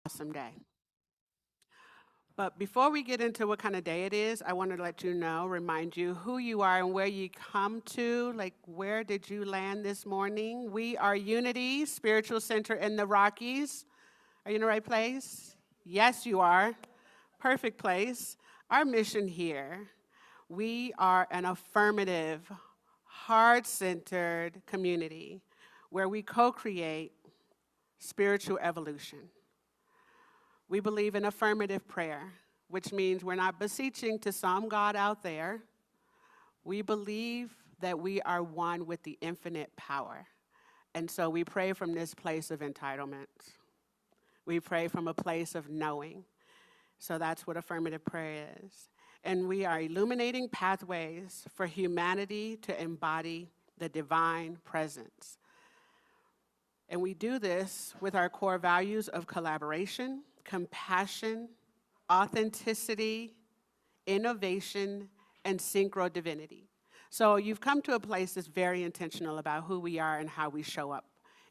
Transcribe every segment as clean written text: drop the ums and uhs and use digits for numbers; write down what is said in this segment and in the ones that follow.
awesome day. But before we get into what kind of day it is, I want to let you know, remind you who you are and where you come to. Like, where did you land this morning? We are Unity Spiritual Center in the Rockies. Are you in the right place? Yes, you are. Perfect place. Our mission here, we are an affirmative, heart-centered community where we co-create spiritual evolution. We believe in affirmative prayer, which means we're not beseeching to some God out there. We believe that we are one with the infinite power. And so we pray from this place of entitlement. We pray from a place of knowing. So that's what affirmative prayer is. And we are illuminating pathways for humanity to embody the divine presence. And we do this with our core values of collaboration, compassion, authenticity, innovation, and synchro divinity. So you've come to a place that's very intentional about who we are and how we show up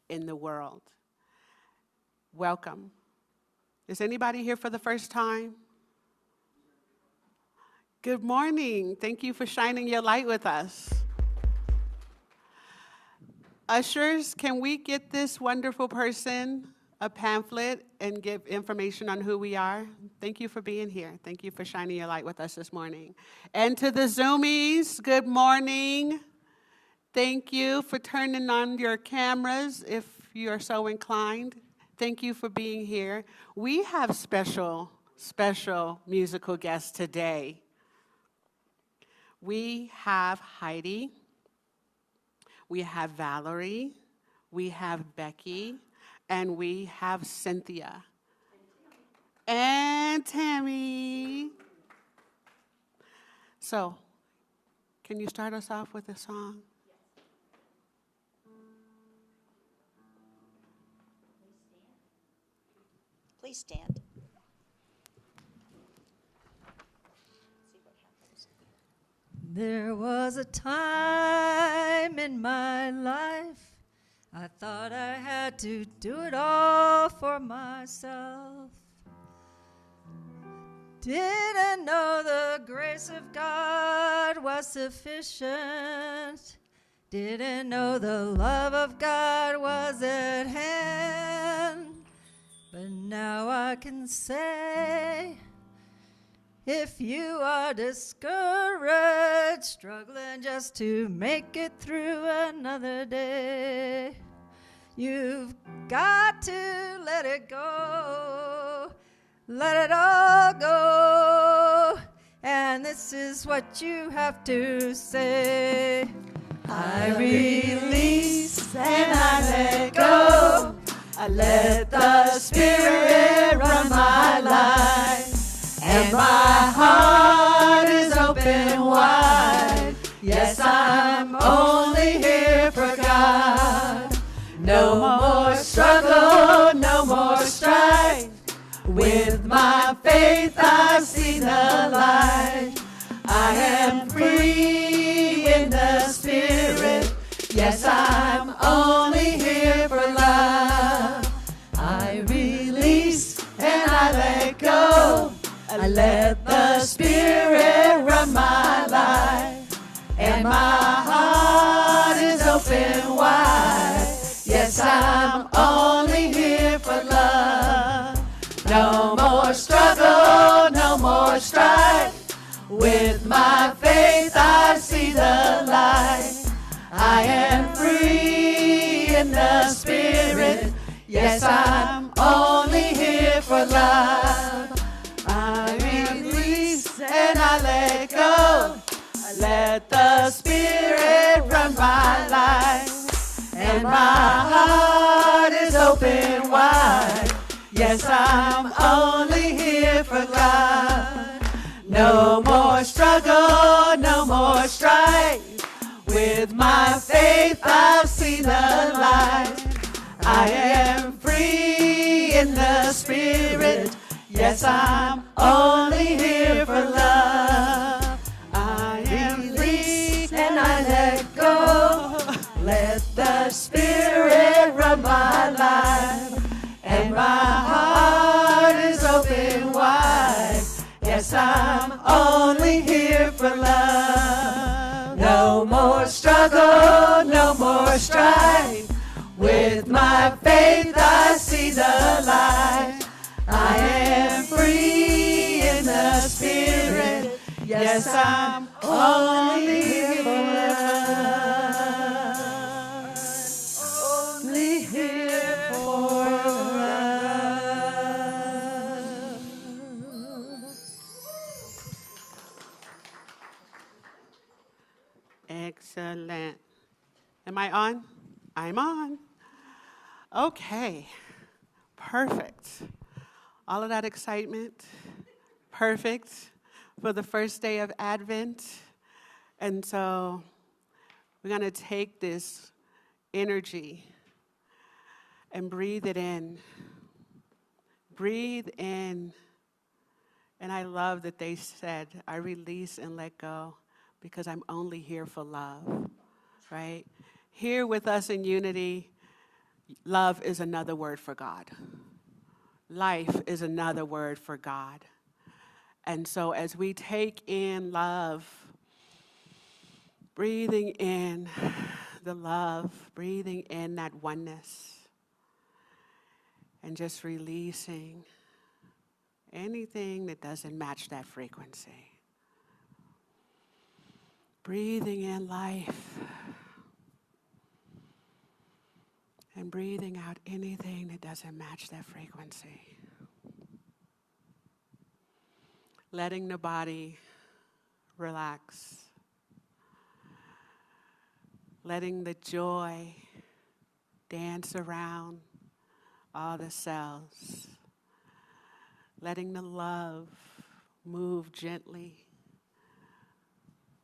in the world. Welcome. Is anybody here for the first time? Good morning. Thank you for shining your light with us. Ushers, can we get this wonderful person a pamphlet and give information on who we are? Thank you for being here. Thank you for shining your light with us this morning. And to the Zoomies, good morning. Thank you for turning on your cameras if you are so inclined. Thank you for being here. We have special musical guests today. We have Heidi. We have Valerie. We have Becky. And we have Cynthia. And Tammy. So, can you start us off with a song? Please stand. There was a time in my life I thought I had to do it all for myself. Didn't know the grace of God was sufficient. Didn't know the love of God was at hand. But now I can say, if you are discouraged, struggling just to make it through another day, you've got to let it go, let it all go, and this is what you have to say. I release and I let go. I let the Spirit run my life. And my heart is open wide. Yes, I'm only here for God. No more struggle, no more strife. With my faith I see the light. I am free in the Spirit. Yes, I'm only here for love. I release and I let go. I let the Spirit run my life, and my heart is open wide. Yes, I'm only here for love. No more struggle, no more strife. With my faith I see the light. I am free in the Spirit. Yes, I'm only here for love. I release and I let go. I let the Spirit run my life, and my heart is open wide. Yes, I'm only here for love. No more struggle, no more strife. With my faith I've seen the light. I am free in the Spirit. Yes, I'm only here for love. I am free and I let go. Let the Spirit run my life, and my heart Yes, I'm only here for love. No more struggle, no more strife. With my faith I see the light. I am free in the Spirit. Yes, I'm only here for love. Only here for love. Excellent. Am I on? I'm on. Okay. Perfect. All of that excitement. Perfect for the first day of Advent. And so we're going to take this energy and breathe it in. Breathe in. And I love that they said, I release and let go because I'm only here for love, right? Here with us in unity, love is another word for God. Life is another word for God. And so as we take in love, breathing in the love, breathing in that oneness, and just releasing anything that doesn't match that frequency. Breathing in life and breathing out anything that doesn't match that frequency. Letting the body relax. Letting the joy dance around all the cells. Letting the love move gently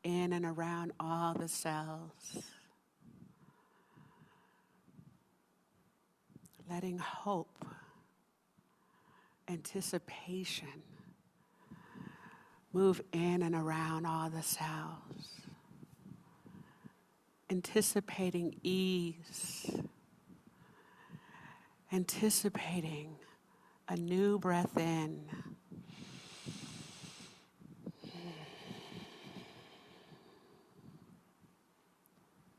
in and around all the cells. Letting hope, anticipation move in and around all the cells. Anticipating ease. Anticipating a new breath in.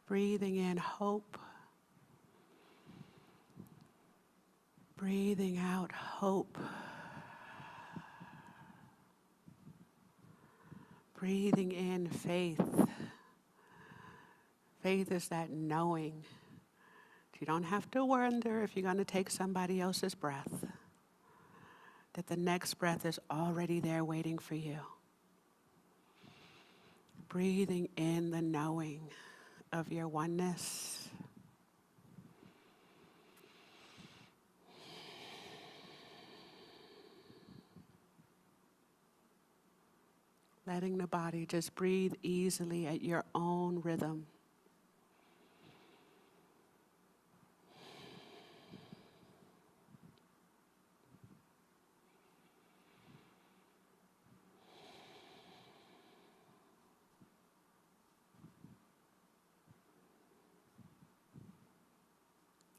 Breathing in hope. Breathing out hope. Breathing in faith. Faith is that knowing. You don't have to wonder if you're going to take somebody else's breath. That the next breath is already there waiting for you. Breathing in the knowing of your oneness. Letting the body just breathe easily at your own rhythm.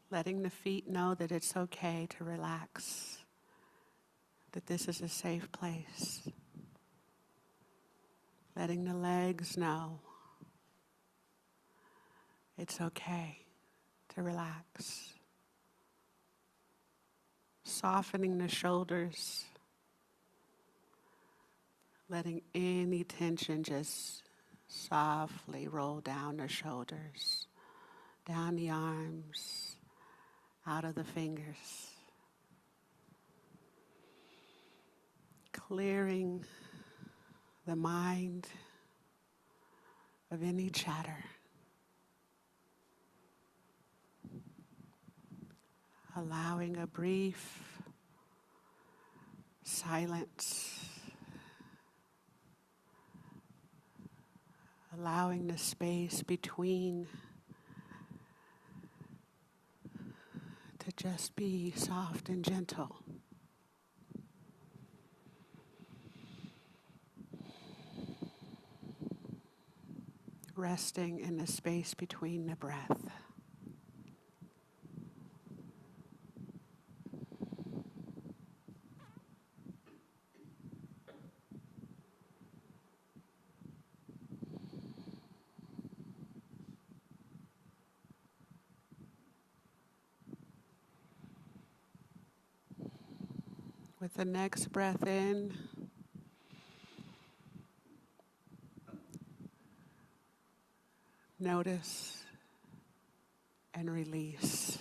Letting the feet know that it's okay to relax, that this is a safe place. Letting the legs know it's okay to relax. Softening the shoulders, letting any tension just softly roll down the shoulders, down the arms, out of the fingers. Clearing the mind of any chatter. Allowing a brief silence. Allowing the space between to just be soft and gentle. Resting in the space between the breath. With the next breath in, notice and release.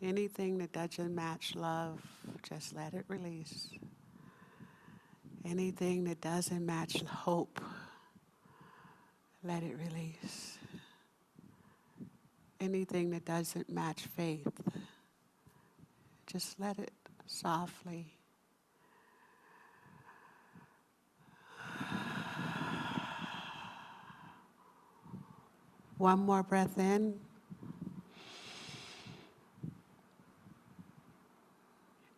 Anything that doesn't match love, just let it release. Anything that doesn't match hope, let it release. Anything that doesn't match faith, just let it softly. One more breath in.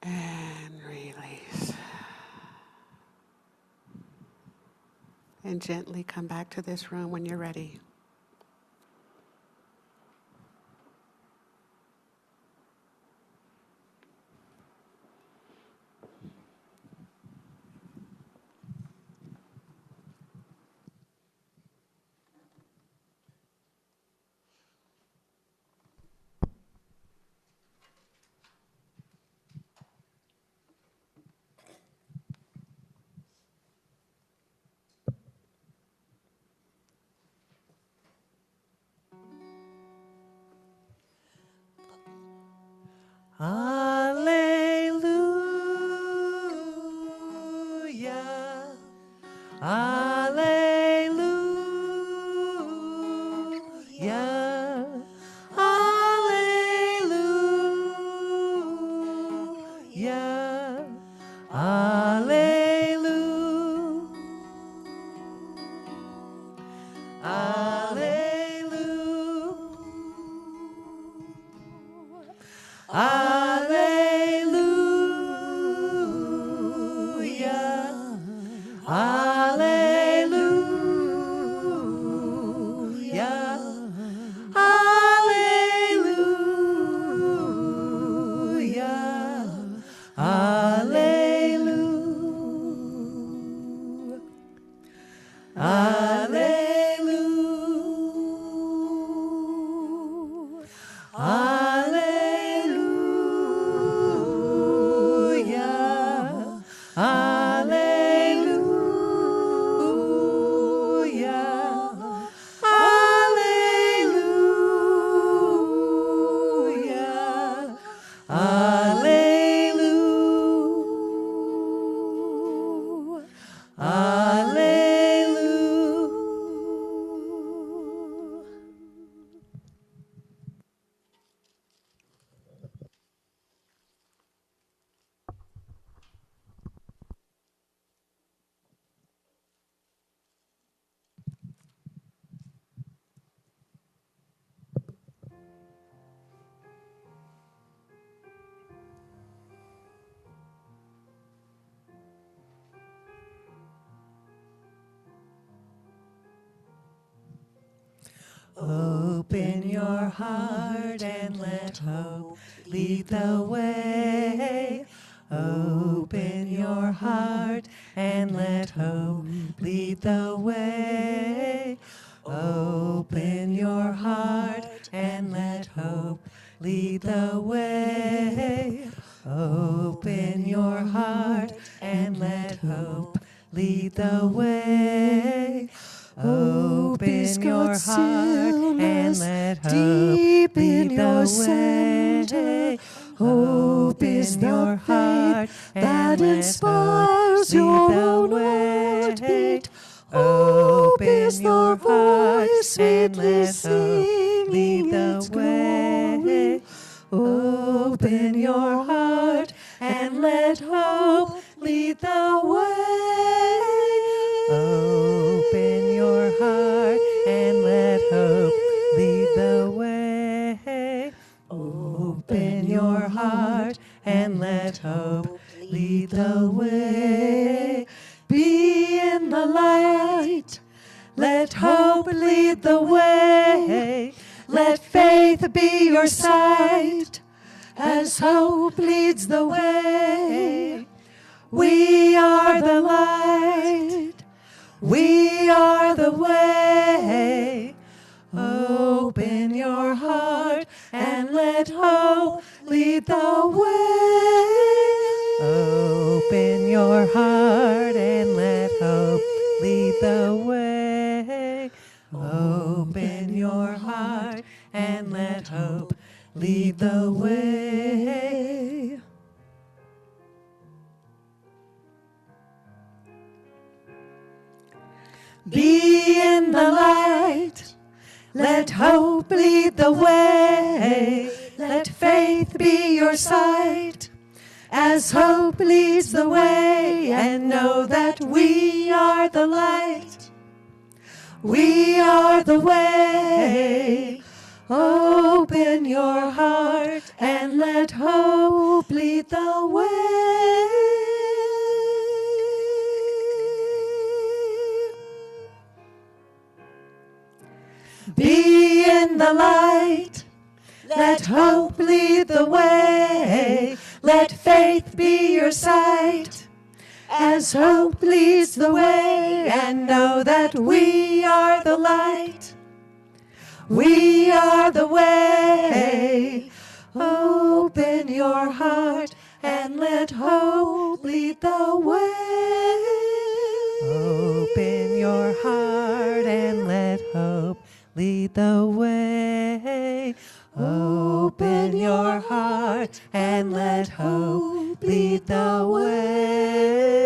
And release. And gently come back to this room when you're ready. Hallelujah. Hallelujah. Hallelujah. Hallelujah. Hallelujah. Hallelujah. Hallelujah. Hallelujah. Hallelujah. Hallelujah. Hallelujah. Hallelujah. Hallelujah. Hallelujah. Open your heart and let hope lead the way. Open your heart and let hope lead the way. Open your heart and let hope lead the way. Open your heart and let hope lead the way. Open your heart and let hope lead the way. Hope is your heart that inspires your own heartbeat. Open your heart and let hope lead the way. Open your heart and let hope lead the way. Open your heart and let hope lead the way. Open your heart and let hope lead the way. Be in the light. Let hope lead the way. Let faith be your sight as hope leads the way. We are the light. We are the way. Open your heart and let hope lead the way. Open your heart and let hope lead the way. Open your heart and let hope lead the way. Be in the light, let hope lead the way. Let faith be your sight as hope leads the way. And know that we are the light, we are the way. Open your heart and let hope lead the way. Be in the light, let hope lead the way. Let faith be your sight as hope leads the way. And know that we are the light, we are the way. Open your heart and let hope lead the way. Open your heart and let hope lead the way. Open your heart and let hope lead the way.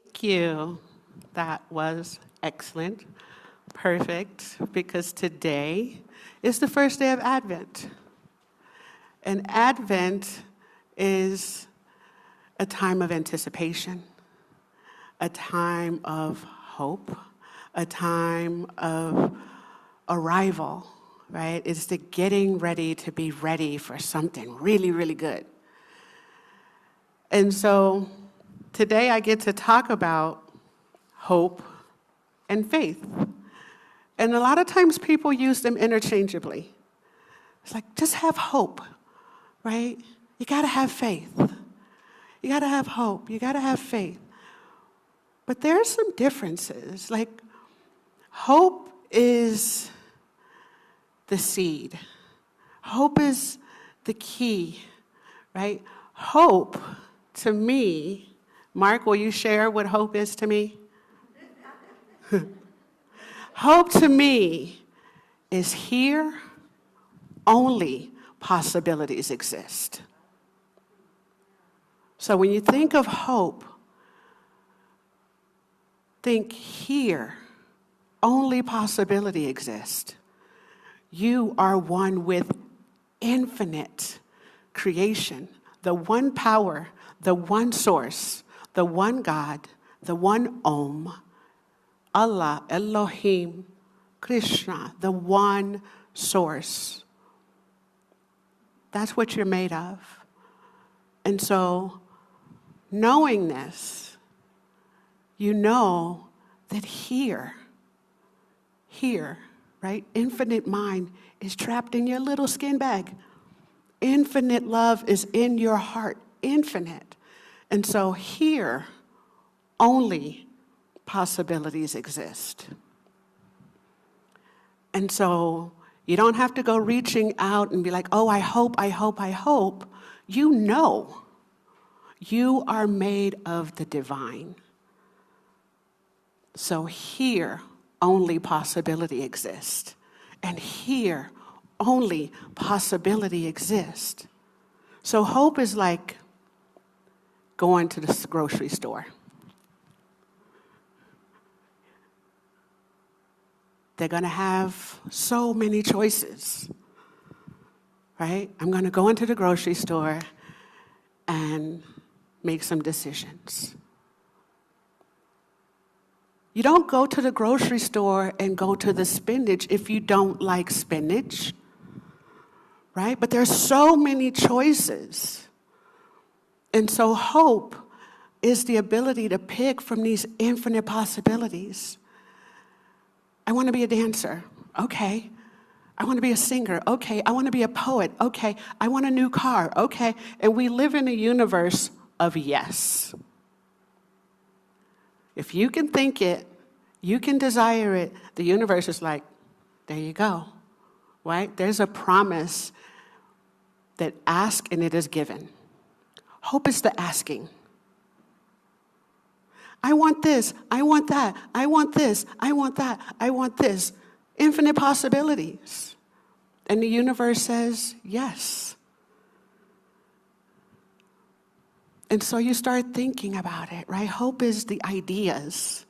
Thank you. That was excellent. Perfect, because today is the first day of Advent. And Advent is a time of anticipation, a time of hope, a time of arrival, right? It's the getting ready to be ready for something really, really good. And so today I get to talk about hope and faith. And a lot of times people use them interchangeably. It's like, just have hope, right? You got to have faith. You got to have hope. You got to have faith. But there are some differences. Like, hope is the seed. Hope is the key, right? Hope, to me, Mark, will you share what hope is to me? Hope to me is here only possibilities exist. So when you think of hope, think here only possibility exists. You are one with infinite creation, the one power, the one source, the one God, the one Om, Allah, Elohim, Krishna, the one source. That's what you're made of. And so, knowing this, you know that here, right, infinite mind is trapped in your little skin bag. Infinite love is in your heart, infinite. And so here, only possibilities exist. And so you don't have to go reaching out and be like, oh, I hope. You know you are made of the divine. So here, only possibility exists. And here, only possibility exists. So hope is like going to the grocery store. They're going to have so many choices, right? I'm going to go into the grocery store and make some decisions. You don't go to the grocery store and go to the spinach if you don't like spinach, right? But there's so many choices. And so hope is the ability to pick from these infinite possibilities. I want to be a dancer. Okay. I want to be a singer. Okay. I want to be a poet. Okay. I want a new car. Okay. And we live in a universe of yes. If you can think it, you can desire it, the universe is like, there you go, right? There's a promise that ask and it is given. Hope is the asking. I want this, I want that, I want this, I want that, I want this. Infinite possibilities. And the universe says yes. And so you start thinking about it, right? Hope is the ideas.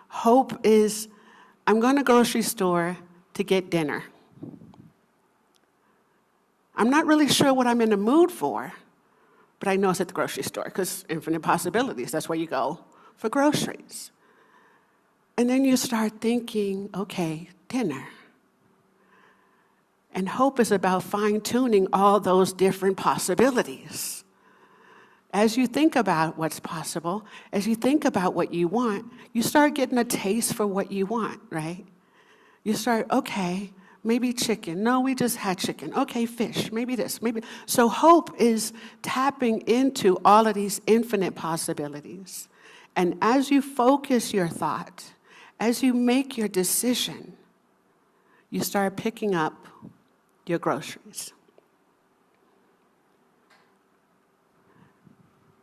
Hope is, I'm going to grocery store to get dinner. I'm not really sure what I'm in the mood for, but I know it's at the grocery store because infinite possibilities. That's where you go for groceries. And then you start thinking, okay, dinner. And hope is about fine-tuning all those different possibilities. As you think about what's possible, as you think about what you want, you start getting a taste for what you want, right? You start, okay, maybe chicken. No, we just had chicken. Okay, fish. Maybe this, maybe. So hope is tapping into all of these infinite possibilities. And as you focus your thought, as you make your decision, you start picking up your groceries.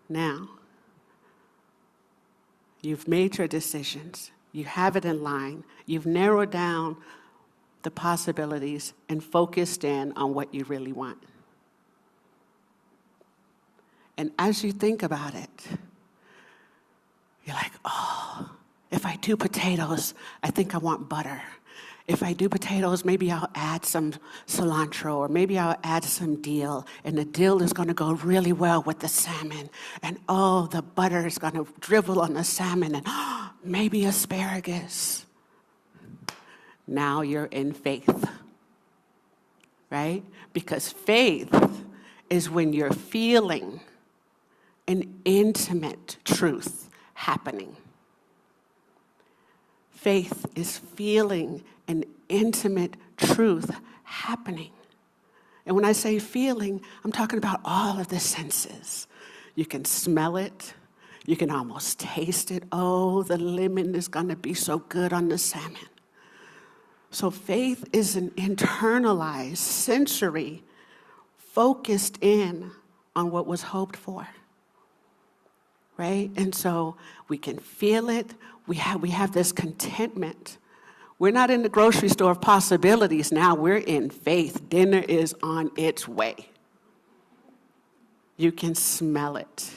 Now, you've made your decisions. You have it in line. You've narrowed down the possibilities and focused in on what you really want. And as you think about it, you're like, oh, if I do potatoes, I think I want butter. If I do potatoes, maybe I'll add some cilantro, or maybe I'll add some dill, and the dill is going to go really well with the salmon. And oh, the butter is going to dribble on the salmon, and oh, maybe asparagus. Now you're in faith, right? Because faith is when you're feeling an intimate truth happening. Faith is feeling an intimate truth happening. And when I say feeling, I'm talking about all of the senses. You can smell it. You can almost taste it. Oh, the lemon is going to be so good on the salmon. So faith is an internalized sensory focused in on what was hoped for. Right? And so we can feel it. We have this contentment. We're not in the grocery store of possibilities now. We're in faith. Dinner is on its way. You can smell it.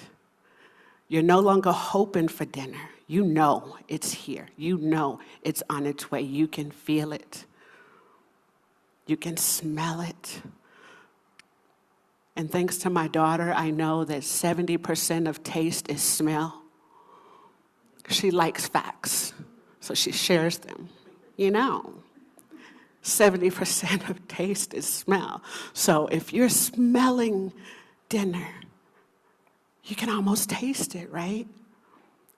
You're no longer hoping for dinner. You know it's here. You know it's on its way. You can feel it. You can smell it. And thanks to my daughter, I know that 70% of taste is smell. She likes facts, so she shares them. You know, 70% of taste is smell. So if you're smelling dinner, you can almost taste it, right?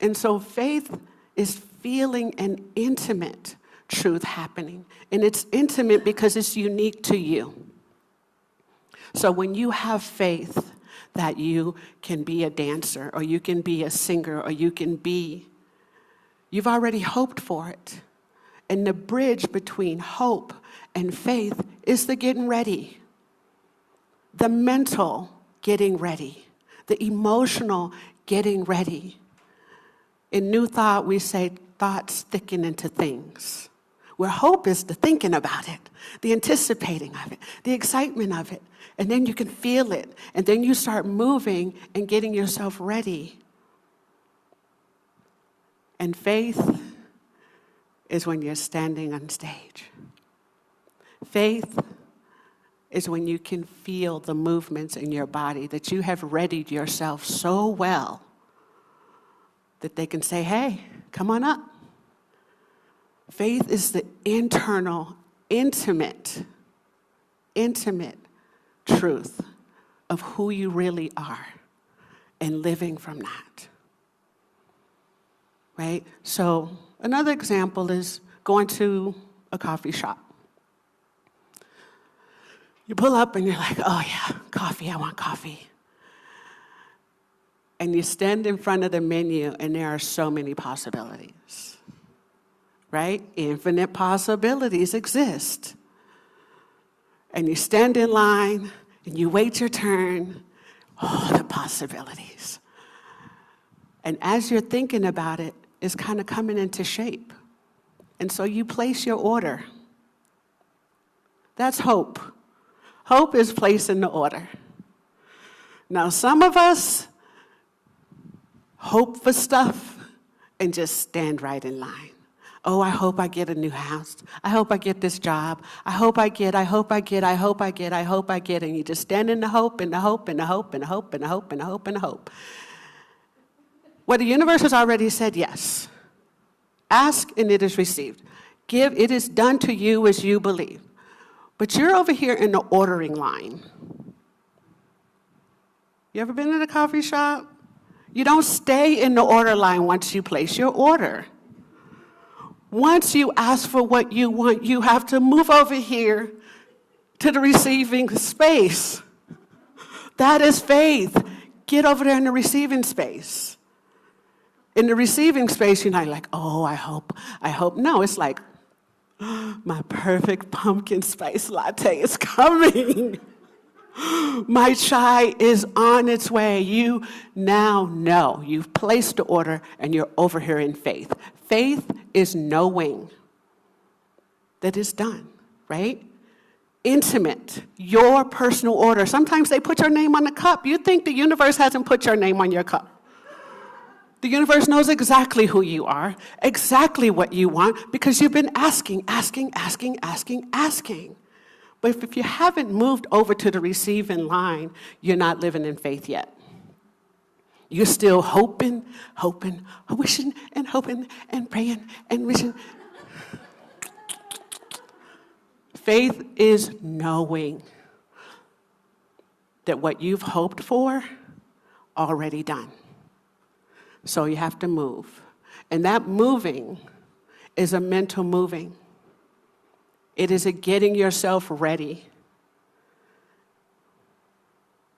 And so faith is feeling an intimate truth happening. And it's intimate because it's unique to you. So when you have faith that you can be a dancer, or you can be a singer, or you've already hoped for it. And the bridge between hope and faith is the getting ready, the mental getting ready, the emotional getting ready. In New Thought, we say thoughts thicken into things, where hope is the thinking about it, the anticipating of it, the excitement of it. And then you can feel it. And then you start moving and getting yourself ready. And faith is when you're standing on stage. Faith is when you can feel the movements in your body, that you have readied yourself so well that they can say, hey, come on up. Faith is the internal, intimate truth of who you really are and living from that. Right? So another example is going to a coffee shop. You pull up and you're like, oh yeah, coffee, I want coffee. And you stand in front of the menu and there are so many possibilities, right? Infinite possibilities exist. And you stand in line and you wait your turn, oh, the possibilities. And as you're thinking about it, it's kind of coming into shape. And so you place your order. That's hope. Hope is placing the order. Now, some of us hope for stuff and just stand right in line. Oh, I hope I get a new house. I hope I get this job. I hope I get. And you just stand in the hope and the hope and the hope and the hope and the hope and the hope and the hope. Well, the universe has already said yes. Ask and it is received. Give, it is done to you as you believe. But you're over here in the ordering line. You ever been in a coffee shop? You don't stay in the order line once you place your order. Once you ask for what you want, you have to move over here to the receiving space. That is faith. Get over there in the receiving space. In the receiving space, you're not like, oh, I hope. No, it's like, my perfect pumpkin spice latte is coming. My chai is on its way. You now know. You've placed the order and you're over here in faith. Faith is knowing that it's done, right? Intimate, your personal order. Sometimes they put your name on the cup. You think the universe hasn't put your name on your cup. The universe knows exactly who you are, exactly what you want, because you've been asking. But if you haven't moved over to the receiving line, you're not living in faith yet. You're still hoping, wishing and hoping and praying and wishing. Faith is knowing that what you've hoped for, already done. So you have to move. And that moving is a mental moving. It is a getting yourself ready.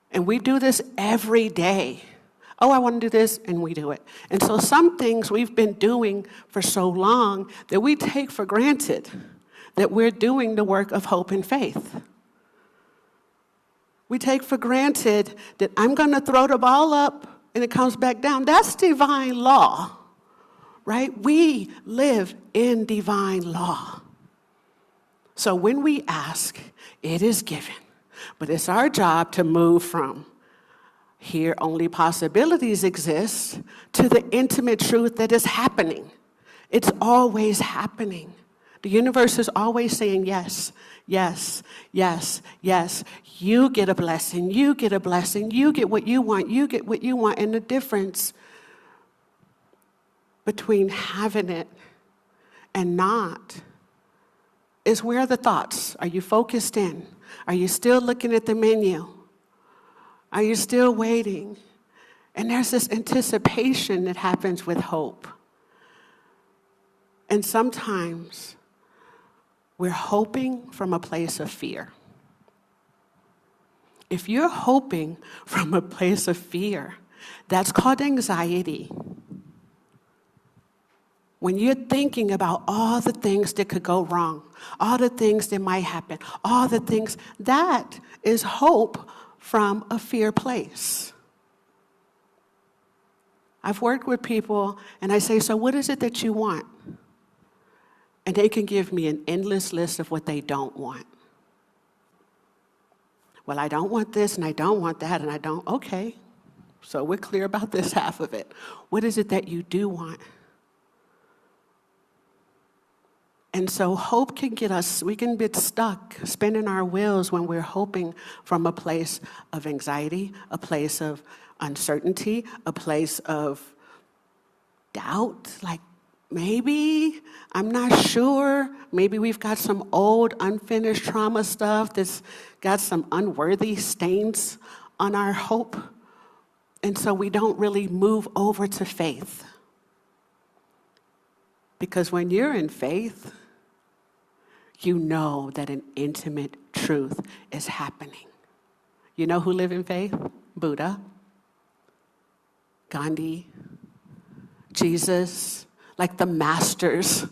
And we do this every day. Oh, I want to do this, and we do it. And so some things we've been doing for so long that we take for granted that we're doing the work of hope and faith. We take for granted that I'm going to throw the ball up and it comes back down. That's divine law, right? We live in divine law. So when we ask, it is given. But it's our job to move from here only possibilities exist to the intimate truth that is happening. It's always happening. The universe is always saying yes, yes, yes, yes. You get a blessing, you get a blessing, you get what you want, you get what you want. And the difference between having it and not is where are the thoughts? Are you focused in? Are you still looking at the menu? Are you still waiting? And there's this anticipation that happens with hope. And sometimes we're hoping from a place of fear. If you're hoping from a place of fear, that's called anxiety. When you're thinking about all the things that could go wrong, all the things that might happen, all the things, that is hope from a fear place. I've worked with people and I say, so what is it that you want? And they can give me an endless list of what they don't want. Well, I don't want this and I don't want that and I don't, okay. So we're clear about this half of it. What is it that you do want? And so hope can get us, we can get stuck spinning our wheels when we're hoping from a place of anxiety, a place of uncertainty, a place of doubt, like maybe, I'm not sure, maybe we've got some old unfinished trauma stuff that's got some unworthy stains on our hope. And so we don't really move over to faith. Because when you're in faith, you know that an intimate truth is happening. You know who live in faith? Buddha, Gandhi, Jesus, like the masters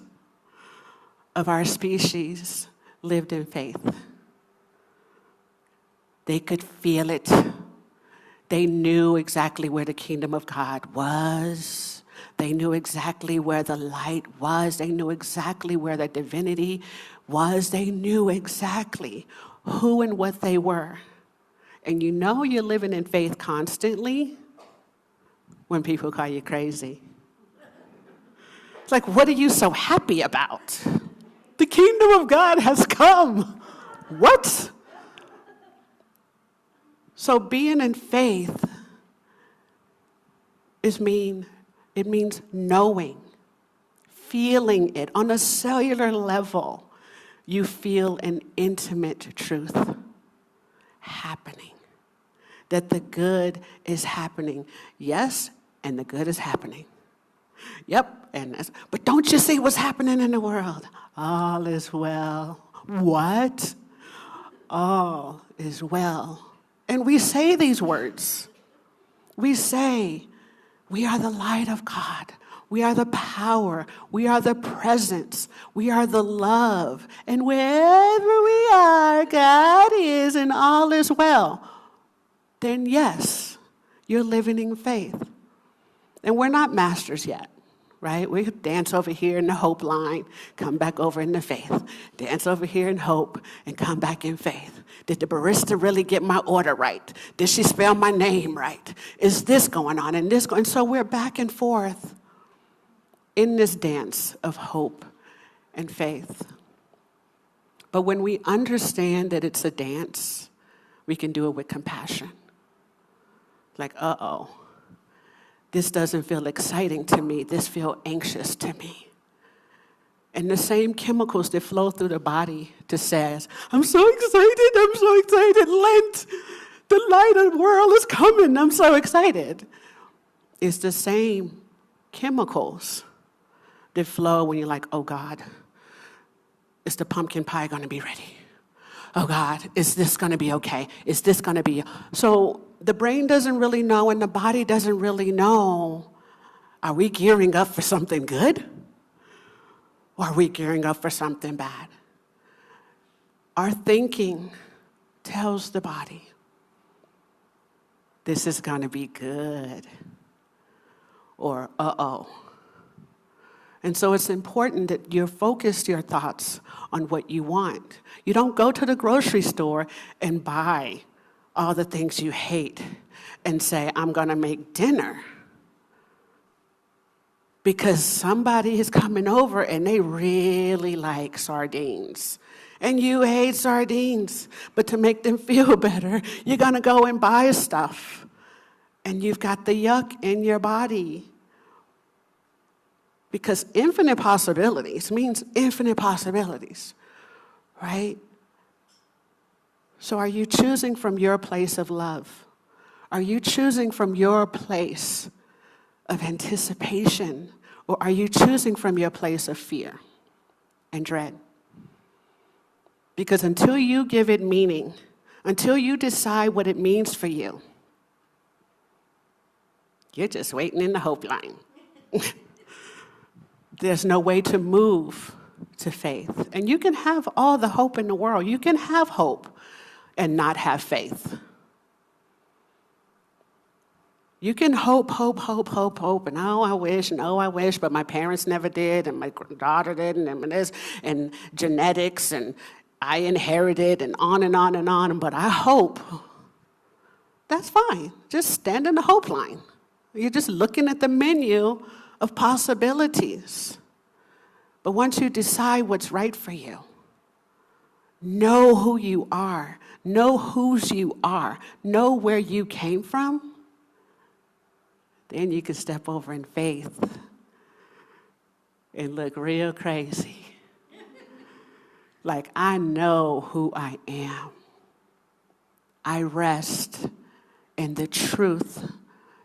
of our species lived in faith. They could feel it. They knew exactly where the kingdom of God was. They knew exactly where the light was. They knew exactly where the divinity was. They knew exactly who and what they were. And you know you're living in faith constantly when people call you crazy. It's like, what are you so happy about? The kingdom of God has come. What? So being in faith it means knowing, feeling it. On a cellular level, you feel an intimate truth happening, that the good is happening. Yes, and the good is happening. Yep, but don't you see what's happening in the world? All is well. What? All is well. And we say these words. We say, we are the light of God. We are the power. We are the presence. We are the love. And wherever we are, God is, and all is well. Then yes, you're living in faith. And we're not masters yet, right? We dance over here in the hope line, come back over in the faith. Dance over here in hope and come back in faith. Did the barista really get my order right? Did she spell my name right? Is this going on and this going? And so we're back and forth in this dance of hope and faith. But when we understand that it's a dance, we can do it with compassion. Like, this doesn't feel exciting to me. This feels anxious to me. And the same chemicals that flow through the body to says, I'm so excited, Lent, the light of the world is coming, I'm so excited. It's the same chemicals that flow when you're like, oh God, is the pumpkin pie gonna be ready? Oh God, is this gonna be okay? Is this gonna be? So the brain doesn't really know and the body doesn't really know, are we gearing up for something good? Or are we gearing up for something bad? Our thinking tells the body, this is gonna be good. Or, And so it's important that you focus your thoughts on what you want. You don't go to the grocery store and buy all the things you hate and say, I'm gonna make dinner. Because somebody is coming over and they really like sardines. And you hate sardines. But to make them feel better, you're gonna go and buy stuff. And you've got the yuck in your body. Because infinite possibilities means infinite possibilities, right? So are you choosing from your place of love? Are you choosing from your place of anticipation? Or are you choosing from your place of fear and dread? Because until you give it meaning, until you decide what it means for you, you're just waiting in the hope line. There's no way to move to faith. And you can have all the hope in the world. You can have hope and not have faith. You can hope, and I wish, but my parents never did, and my daughter didn't, and this, and genetics, and I inherited, and on and on and on, but I hope. That's fine. Just stand in the hope line. You're just looking at the menu of possibilities. But once you decide what's right for you, know who you are, know whose you are, know where you came from, then you can step over in faith and look real crazy. Like, I know who I am. I rest in the truth,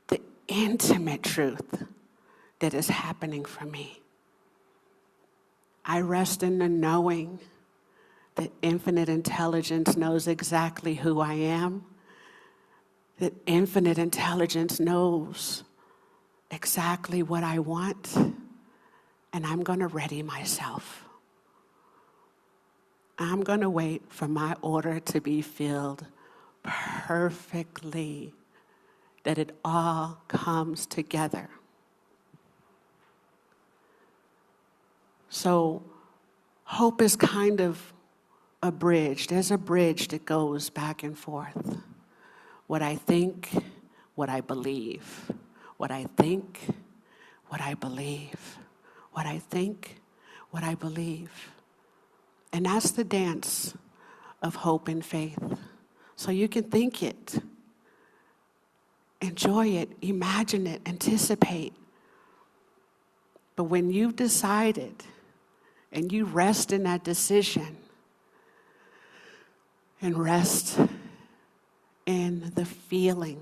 the intimate truth that is happening for me. I rest in the knowing that infinite intelligence knows exactly who I am, that infinite intelligence knows exactly what I want, and I'm going to ready myself. I'm going to wait for my order to be filled perfectly, that it all comes together. So hope is kind of a bridge. There's a bridge that goes back and forth. What I think, what I believe. What I think, what I believe. What I think, what I believe. And that's the dance of hope and faith. So you can think it, enjoy it, imagine it, anticipate. But when you've decided and you rest in that decision and rest in the feeling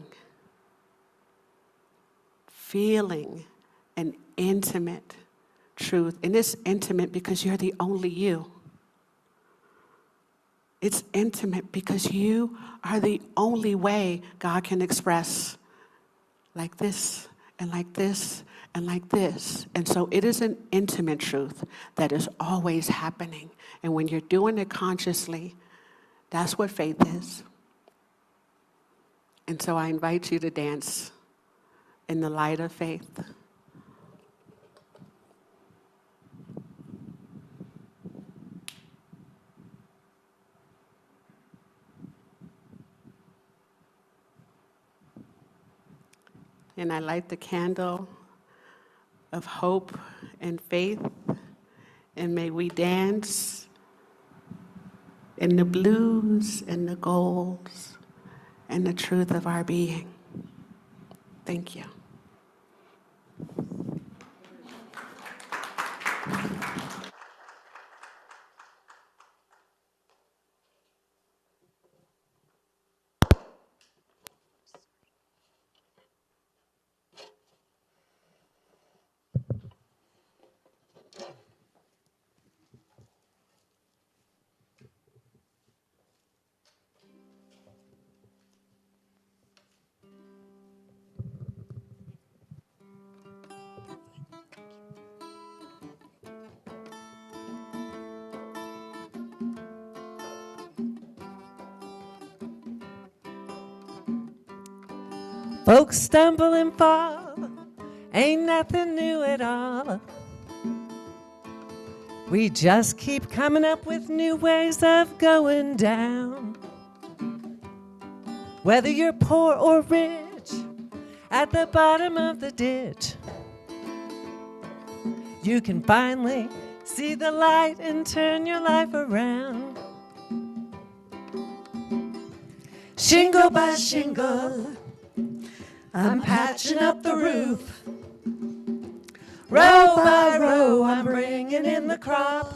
an intimate truth. And it's intimate because you're the only you. It's intimate because you are the only way God can express like this and like this and like this. And so it is an intimate truth that is always happening. And when you're doing it consciously, that's what faith is. And so I invite you to dance in the light of faith. And I light the candle of hope and faith, and may we dance in the blues and the golds and the truth of our being. Thank you. Folks stumble and fall, ain't nothing new at all. We just keep coming up with new ways of going down. Whether you're poor or rich, at the bottom of the ditch, you can finally see the light and turn your life around. Shingle by shingle, I'm patching up the roof. Row by row, I'm bringing in the crop.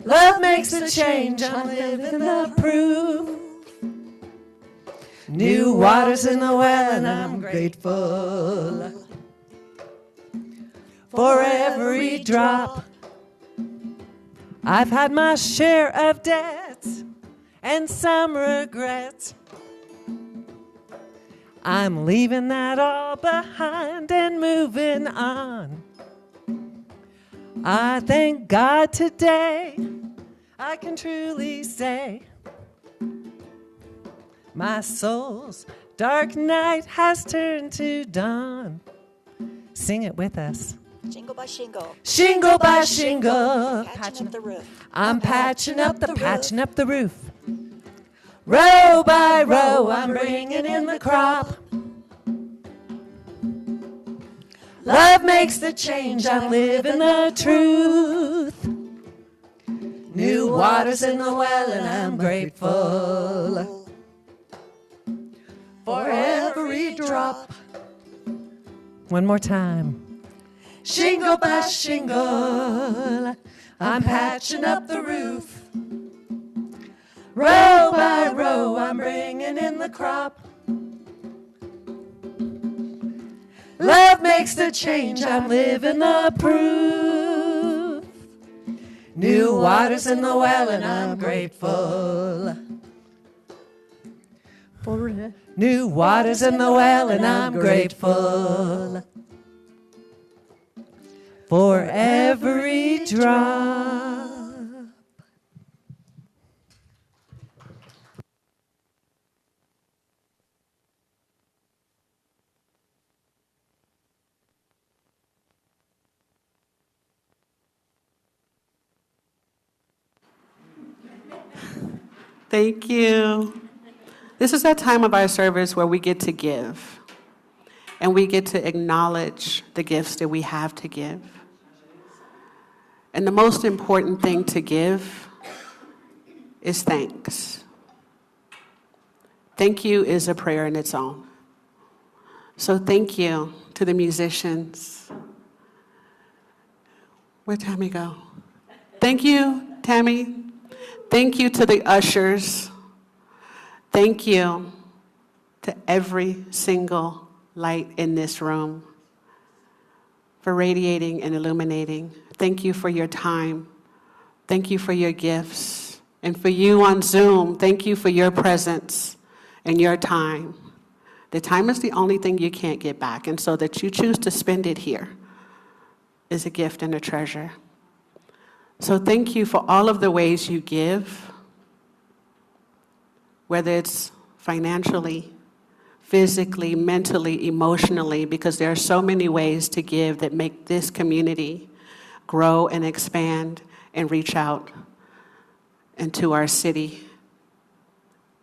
Love makes a change, I'm living the proof. New water's in the well and I'm grateful for every drop. I've had my share of debts and some regrets. I'm leaving that all behind and moving on. I thank God today, I can truly say, my soul's dark night has turned to dawn. Sing it with us. Shingle by shingle. Shingle by shingle. Patching up the roof. I'm patching up the roof. Row by row, I'm bringing in the crop. Love makes the change, I'm living the truth. New water's in the well and I'm grateful for every drop. One more time. Shingle by shingle, I'm patching up the roof. Row by row, I'm bringing in the crop. Love makes the change, I'm living the proof. New waters in the well, and I'm grateful. For new waters in the well, and I'm grateful for every drop. Thank you. This is that time of our service where we get to give, and we get to acknowledge the gifts that we have to give. And the most important thing to give is thanks. Thank you is a prayer in its own. So thank you to the musicians. Where'd Tammy go? Thank you, Tammy. Thank you to the ushers. Thank you to every single light in this room for radiating and illuminating. Thank you for your time. Thank you for your gifts. And for you on Zoom, thank you for your presence and your time. The time is the only thing you can't get back, and so that you choose to spend it here is a gift and a treasure. So thank you for all of the ways you give, whether it's financially, physically, mentally, emotionally, because there are so many ways to give that make this community grow and expand and reach out into our city.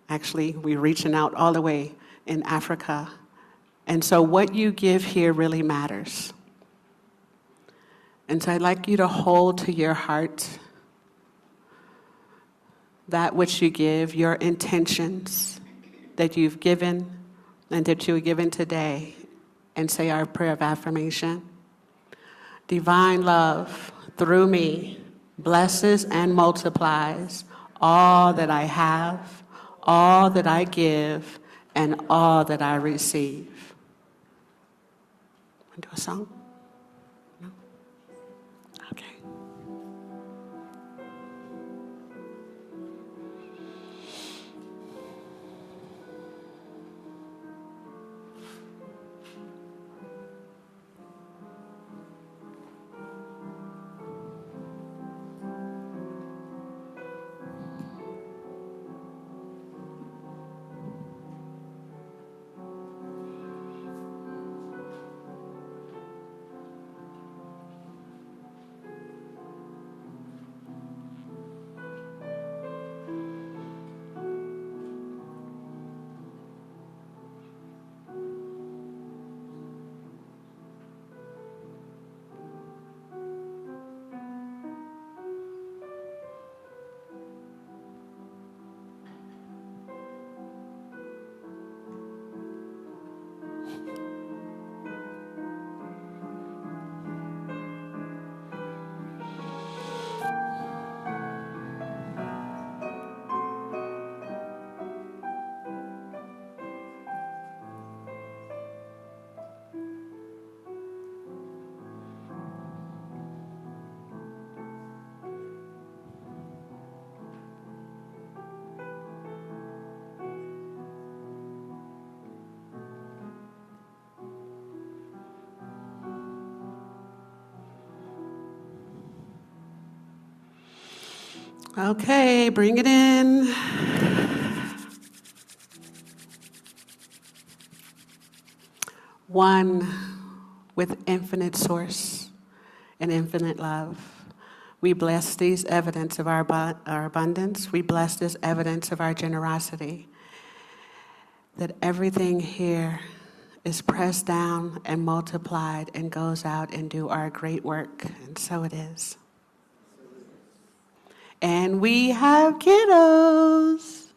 Actually, we're reaching out all the way in Africa. And so what you give here really matters. And so I'd like you to hold to your heart that which you give, your intentions that you've given and that you were given today, and say our prayer of affirmation. Divine love through me blesses and multiplies all that I have, all that I give, and all that I receive. Want to do a song? No? Okay. Okay, bring it in. One with infinite source and infinite love. We bless these evidence of our abundance. We bless this evidence of our generosity. That everything here is pressed down and multiplied and goes out and do our great work. And so it is. And we have kiddos.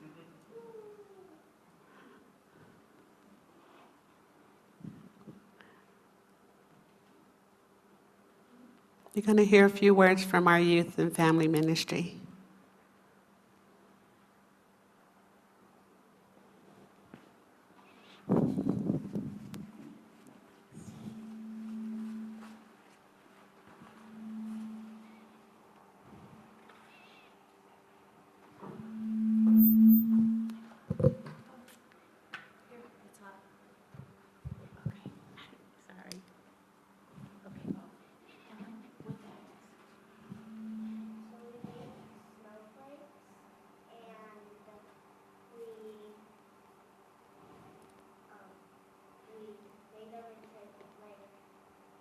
You're going to hear a few words from our youth and family ministry.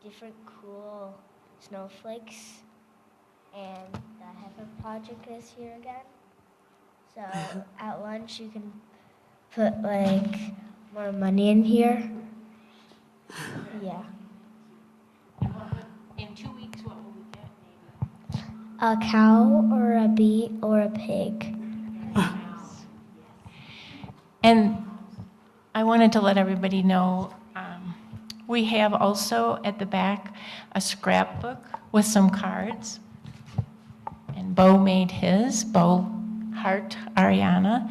different cool snowflakes. And the Heifer Project is here again. So at lunch you can put like more money in here. Yeah. In 2 weeks, what will we get, maybe? A cow or a bee or a pig. And I wanted to let everybody know, we have also at the back a scrapbook with some cards. And Bo made his, Bo Heart Ariana.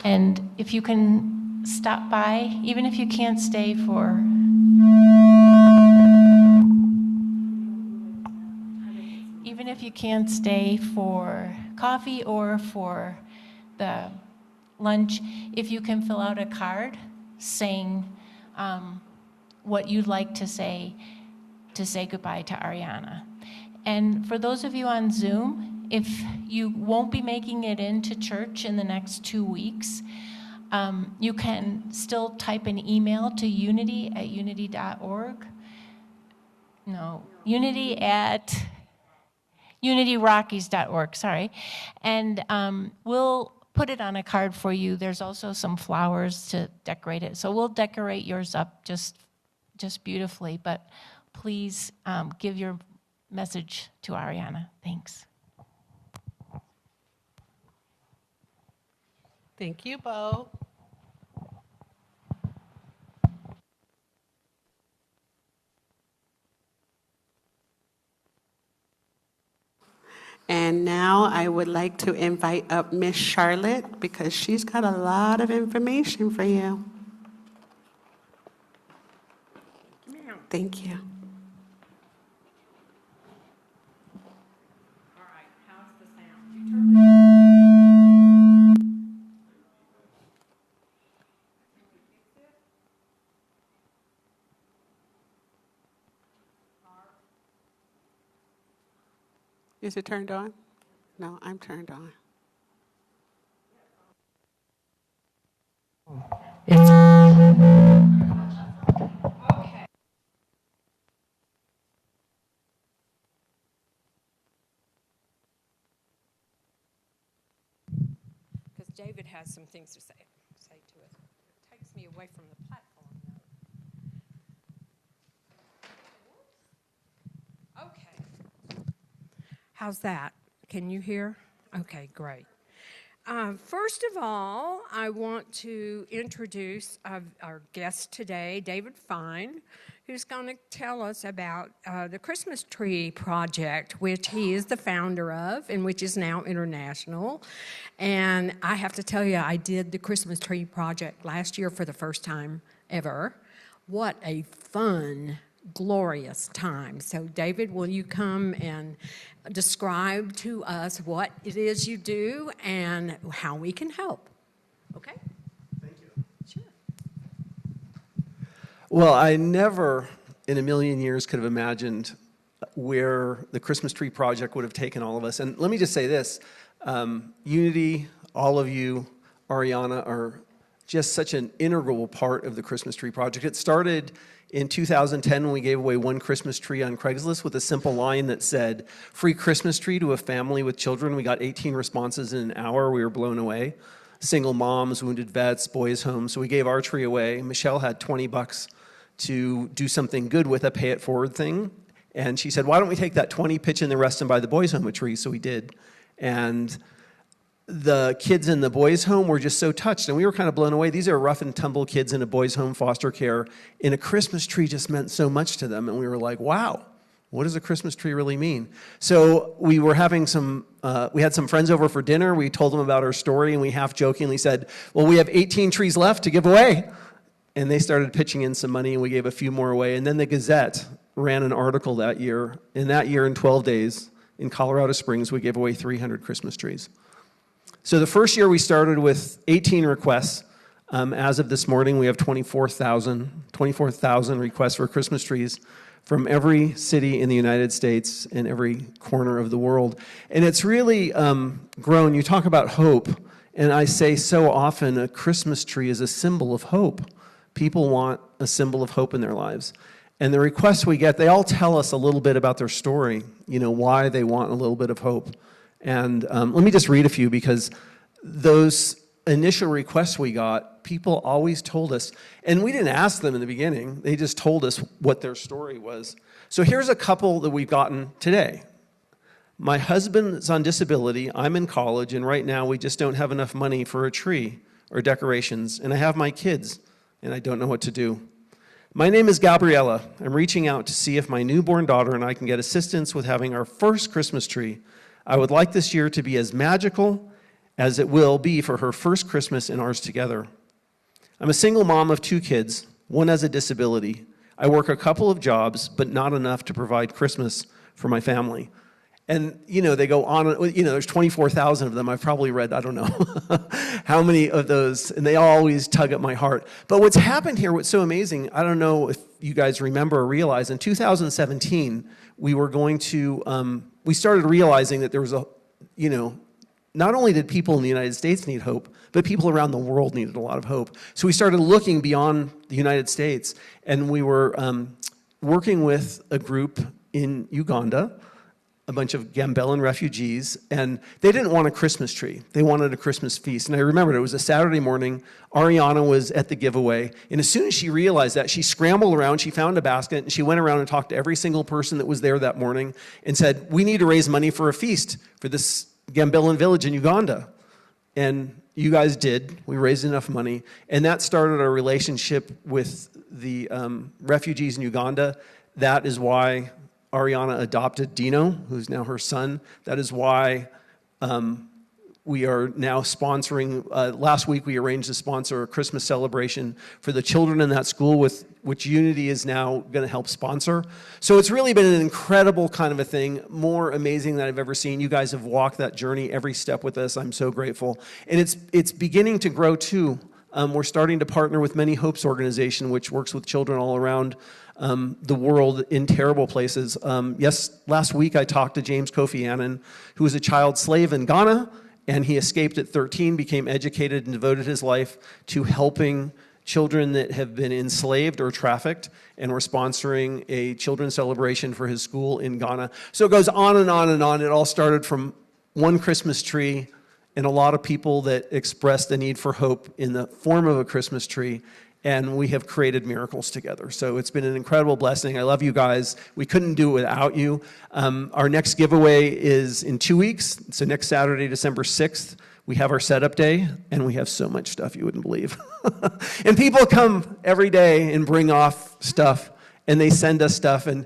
And if you can stop by, even if you can't stay for coffee or for the lunch, if you can fill out a card saying what you'd like to say goodbye to Ariana. And for those of you on Zoom, if you won't be making it into church in the next 2 weeks, you can still type an email to unity@unity.org. No, unity@unityrockies.org, sorry. And we'll put it on a card for you. There's also some flowers to decorate it. So we'll decorate yours up just beautifully. But please give your message to Ariana. Thanks. Thank you, Bo. And now I would like to invite up Miss Charlotte because she's got a lot of information for you. Thank you. All right, how's the sound? Is it turned on? No, I'm turned on. Okay. Because David has some things to say to us. It takes me away from the platform, though. Okay. How's that? Can you hear? Okay, great. First of all, I want to introduce our guest today, David Fine, who's going to tell us about the Christmas Tree Project, which he is the founder of and which is now international. And I have to tell you, I did the Christmas Tree Project last year for the first time ever. What a fun, glorious time. So David, will you come and describe to us what it is you do and how we can help? Okay? Thank you. Sure. Well, I never in a million years could have imagined where the Christmas Tree Project would have taken all of us. And let me just say this, Unity, all of you, Ariana, are just such an integral part of the Christmas Tree Project. It started in 2010 when we gave away one Christmas tree on Craigslist with a simple line that said, free Christmas tree to a family with children. We got 18 responses in an hour. We were blown away. Single moms, wounded vets, boys' homes. So we gave our tree away. Michelle had $20 to do something good with a pay it forward thing. And she said, why don't we take that 20, pitch in the rest and buy the boys' home a tree? So we did. And the kids in the boys' home were just so touched, and we were kind of blown away. These are rough and tumble kids in a boys' home, foster care, and a Christmas tree just meant so much to them, and we were like, wow, what does a Christmas tree really mean? So we were having we had some friends over for dinner. We told them about our story, and we half-jokingly said, well, we have 18 trees left to give away. And they started pitching in some money, and we gave a few more away. And then the Gazette ran an article that year. And that year, in 12 days, in Colorado Springs, we gave away 300 Christmas trees. So the first year we started with 18 requests. As of this morning, we have 24,000 requests for Christmas trees from every city in the United States and every corner of the world. And it's really grown. You talk about hope, and I say so often a Christmas tree is a symbol of hope. People want a symbol of hope in their lives. And the requests we get, they all tell us a little bit about their story, why they want a little bit of hope. And let me just read a few, because those initial requests we got, people always told us, and we didn't ask them in the beginning, they just told us what their story was. So here's a couple that we've gotten today. My husband's on disability, I'm in college, and right now we just don't have enough money for a tree or decorations, and I have my kids, and I don't know what to do. My name is Gabriella. I'm reaching out to see if my newborn daughter and I can get assistance with having our first Christmas tree. I would like this year to be as magical as it will be for her first Christmas and ours together. I'm a single mom of 2 kids. One has a disability. I work a couple of jobs, but not enough to provide Christmas for my family. And, they go on, there's 24,000 of them. I've probably read, I don't know how many of those, and they always tug at my heart. But what's happened here, what's so amazing, I don't know if you guys remember or realize, in 2017, we started realizing that there was not only did people in the United States need hope, but people around the world needed a lot of hope. So we started looking beyond the United States, and we were working with a group in Uganda, a bunch of Gambelan refugees, and they didn't want a Christmas tree. They wanted a Christmas feast. And I remembered it was a Saturday morning. Ariana was at the giveaway. And as soon as she realized that, she scrambled around, she found a basket, and she went around and talked to every single person that was there that morning and said, we need to raise money for a feast for this Gambelan village in Uganda. And you guys did. We raised enough money. And that started our relationship with the refugees in Uganda. That is why Ariana adopted Dino, who's now her son. That is why we are now sponsoring, last week we arranged to sponsor a Christmas celebration for the children in that school, which Unity is now going to help sponsor. So it's really been an incredible kind of a thing, more amazing than I've ever seen. You guys have walked that journey every step with us. I'm so grateful. And it's beginning to grow too. We're starting to partner with Many Hopes organization, which works with children all around the world in terrible places. Last week I talked to James Kofi Annan, who was a child slave in Ghana, and he escaped at 13, became educated, and devoted his life to helping children that have been enslaved or trafficked, and we're sponsoring a children's celebration for his school in Ghana. So it goes on and on and on. It all started from one Christmas tree and a lot of people that expressed the need for hope in the form of a Christmas tree. And we have created miracles together. So it's been an incredible blessing. I love you guys. We couldn't do it without you. Our next giveaway is in 2 weeks. So next Saturday, December 6th, we have our setup day, and we have so much stuff you wouldn't believe. And people come every day and bring off stuff, and they send us stuff. And,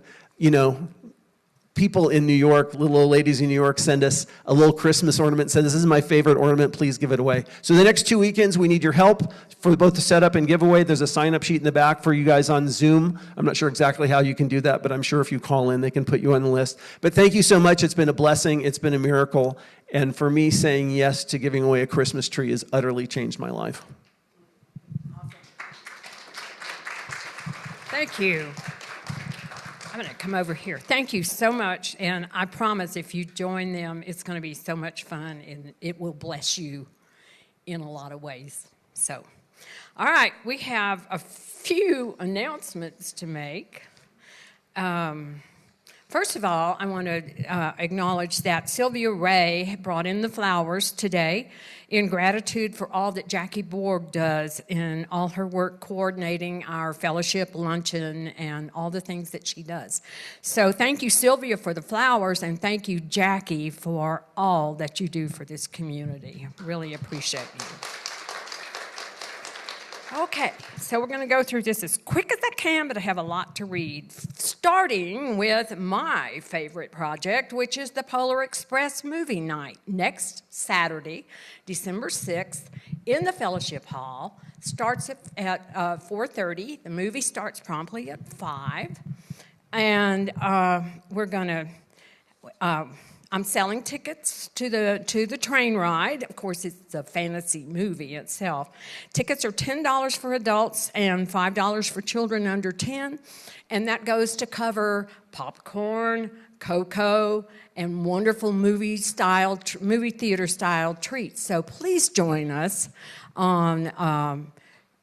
people in New York, little old ladies in New York, send us a little Christmas ornament, said, this is my favorite ornament, please give it away. So the next 2 weekends, we need your help for both the setup and giveaway. There's a sign-up sheet in the back for you guys on Zoom. I'm not sure exactly how you can do that, but I'm sure if you call in, they can put you on the list. But thank you so much. It's been a blessing. It's been a miracle. And for me, saying yes to giving away a Christmas tree has utterly changed my life. Thank you. I'm going to come over here. Thank you so much. And I promise if you join them, it's going to be so much fun, and it will bless you in a lot of ways. So, all right, we have a few announcements to make. First of all, I want to acknowledge that Sylvia Ray brought in the flowers today in gratitude for all that Jackie Borg does in all her work coordinating our fellowship luncheon and all the things that she does. So thank you, Sylvia, for the flowers, and thank you, Jackie, for all that you do for this community. Really appreciate you. Okay, so we're going to go through this as quick as I can, but I have a lot to read. Starting with my favorite project, which is the Polar Express Movie Night. Next Saturday, December 6th, in the Fellowship Hall. Starts at 4:30. The movie starts promptly at 5. And we're going to... I'm selling tickets to the train ride. Of course, it's a fantasy movie itself. Tickets are $10 for adults and $5 for children under 10, and that goes to cover popcorn, cocoa, and wonderful movie theater style treats. So please join us on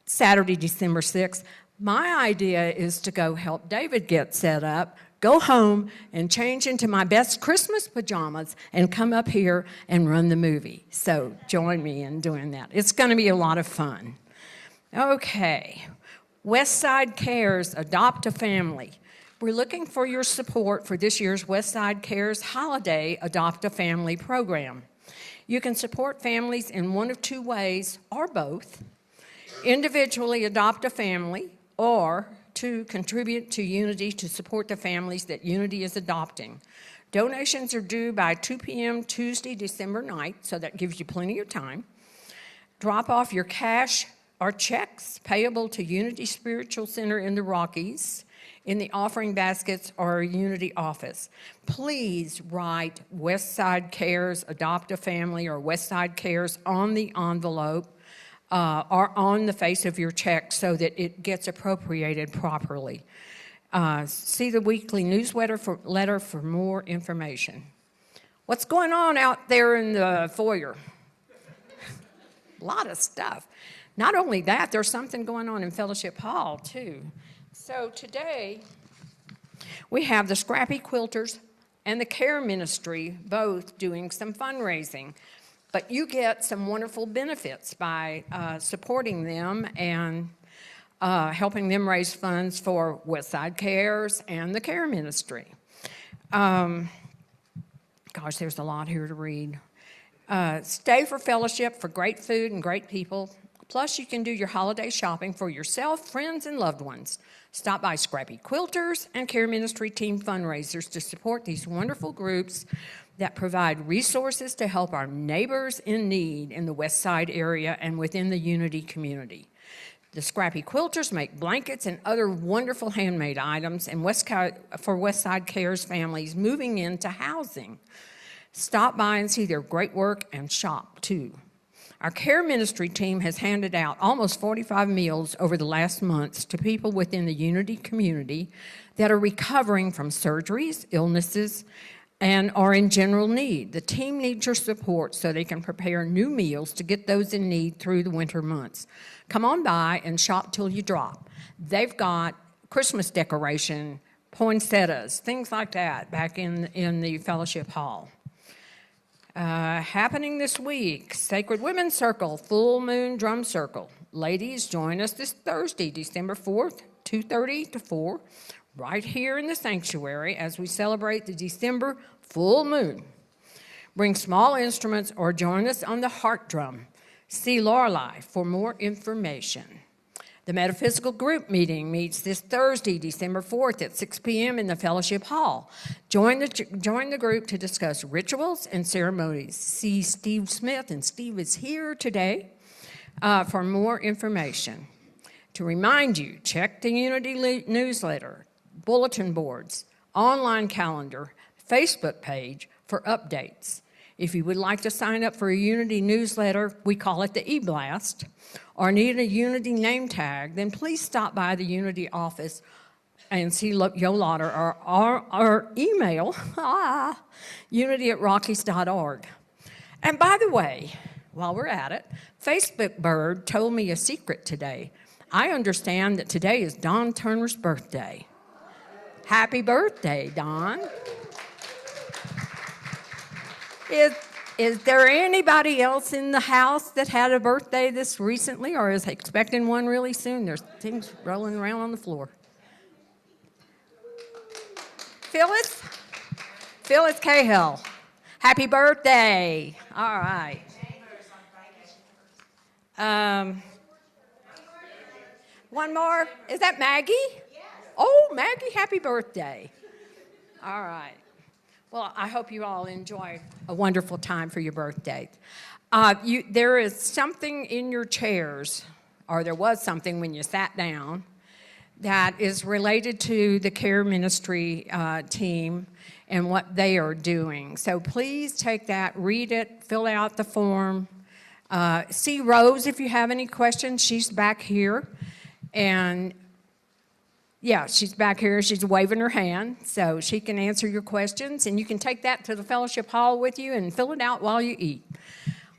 Saturday, December 6th. My idea is to go help David get set up, go home and change into my best Christmas pajamas and come up here and run the movie. So join me in doing that. It's going to be a lot of fun. Okay. Westside Cares, Adopt a Family. We're looking for your support for this year's Westside Cares Holiday Adopt a Family program. You can support families in one of two ways, or both. Individually adopt a family, or to contribute to Unity to support the families that Unity is adopting. Donations are due by 2 p.m. Tuesday, December 9th, so that gives you plenty of time. Drop off your cash or checks payable to Unity Spiritual Center in the Rockies in the offering baskets or Unity office. Please write Westside Cares Adopt a Family or Westside Cares on the envelope or on the face of your check so that it gets appropriated properly. See the weekly newsletter for more information. What's going on out there in the foyer? A lot of stuff. Not only that, there's something going on in Fellowship Hall, too. So today, we have the Scrappy Quilters and the Care Ministry both doing some fundraising. But you get some wonderful benefits by supporting them and helping them raise funds for Westside Cares and the Care Ministry. Gosh, there's a lot here to read. Stay for fellowship, for great food and great people. Plus, you can do your holiday shopping for yourself, friends, and loved ones. Stop by Scrappy Quilters and Care Ministry Team fundraisers to support these wonderful groups that provide resources to help our neighbors in need in the West Side area and within the Unity community. The Scrappy Quilters make blankets and other wonderful handmade items and for West Side Cares families moving into housing. Stop by and see their great work and shop, too. Our Care Ministry team has handed out almost 45 meals over the last months to people within the Unity community that are recovering from surgeries, illnesses, and are in general need. The team needs your support so they can prepare new meals to get those in need through the winter months. Come on by and shop till you drop. They've got Christmas decoration, poinsettias, things like that back in the fellowship hall. Happening this week, Sacred Women's Circle, Full Moon Drum Circle. Ladies, join us this Thursday, December 4th, 2:30 to 4, right here in the sanctuary as we celebrate the December full moon. Bring small instruments or join us on the heart drum. See Lorelei for more information. The Metaphysical Group meeting meets this Thursday, December 4th at 6 p.m. in the Fellowship Hall. Join the group to discuss rituals and ceremonies. See Steve Smith, and Steve is here today for more information. To remind you, check the Unity newsletter, bulletin boards, online calendar, Facebook page for updates. If you would like to sign up for a Unity newsletter, we call it the e-blast, or need a Unity name tag, then please stop by the Unity office and see Yolanda or email unity@rockies.org. And by the way, while we're at it, Facebook Bird told me a secret today. I understand that today is Don Turner's birthday. Happy birthday, Don. Is there anybody else in the house that had a birthday this recently or is expecting one really soon? There's things rolling around on the floor. Phyllis Cahill. Happy birthday. All right. One more. Is that Maggie? Yes. Oh, Maggie, happy birthday. All right. Well, I hope you all enjoy a wonderful time for your birthday. There is something in your chairs, or there was something when you sat down, that is related to the Care Ministry team and what they are doing. So please take that, read it, fill out the form. See Rose if you have any questions. She's back here. And yeah, she's back here. She's waving her hand, so she can answer your questions. And you can take that to the fellowship hall with you and fill it out while you eat.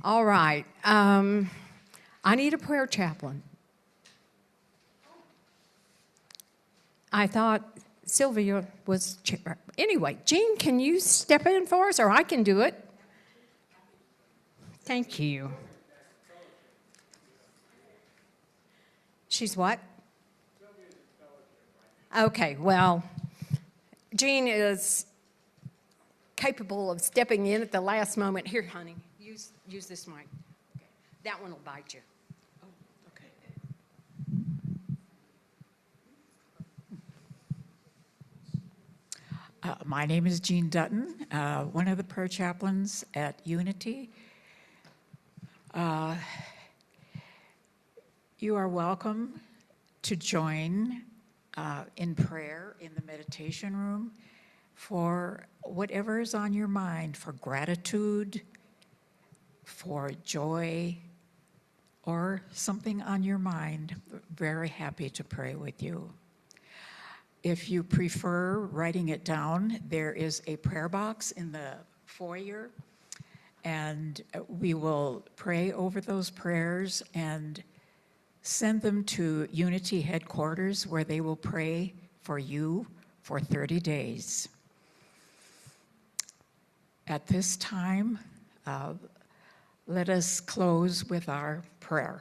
All right. I need a prayer chaplain. I thought Sylvia was, anyway, Jean, can you step in for us, or I can do it? Thank you. She's what? Okay, well, Jean is capable of stepping in at the last moment. Here, honey, use this mic. Okay. That one will bite you. My name is Jean Dutton, one of the prayer chaplains at Unity. You are welcome to join in prayer in the meditation room for whatever is on your mind, for gratitude, for joy, or something on your mind. Very happy to pray with you. If you prefer writing it down, there is a prayer box in the foyer, and we will pray over those prayers and send them to Unity headquarters, where they will pray for you for 30 days. At this time, let us close with our prayer,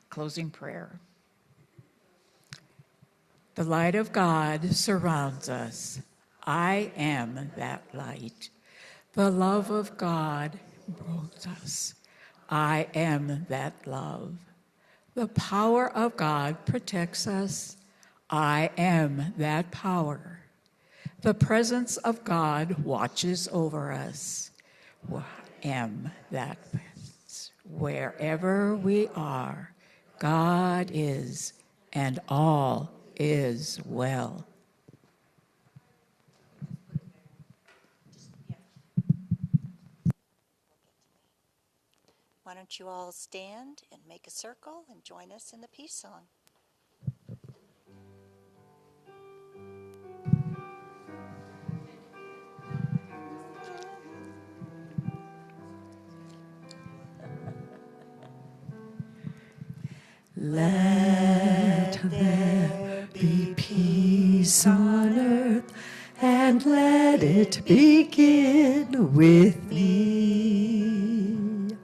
closing prayer. The light of God surrounds us. I am that light. The love of God grows us. I am that love. The power of God protects us. I am that power. The presence of God watches over us. I am that presence. Wherever we are, God is, and all is well. Why don't you all stand and make a circle and join us in the peace song? Let there be peace on earth, and let it begin with me.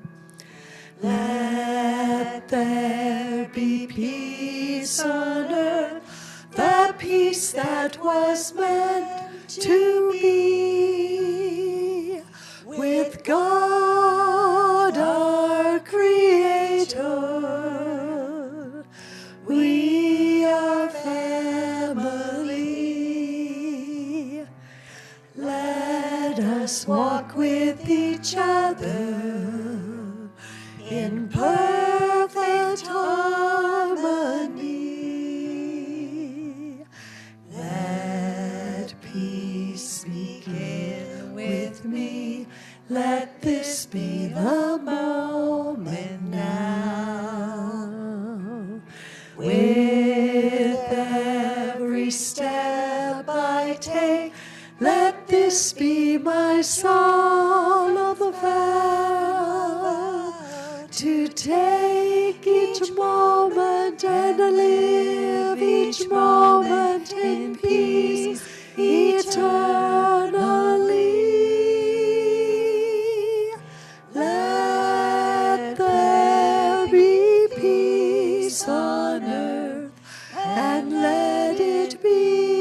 Let there be peace on earth, the peace that was meant to be with God our Creator. We are family. Let us walk with each other in perfect harmony. Let peace begin with me. Let this be the moment now. With every step I take, let this be my song of the vow, to take each moment and live each moment in peace eternally. Let there be peace on earth, and let it be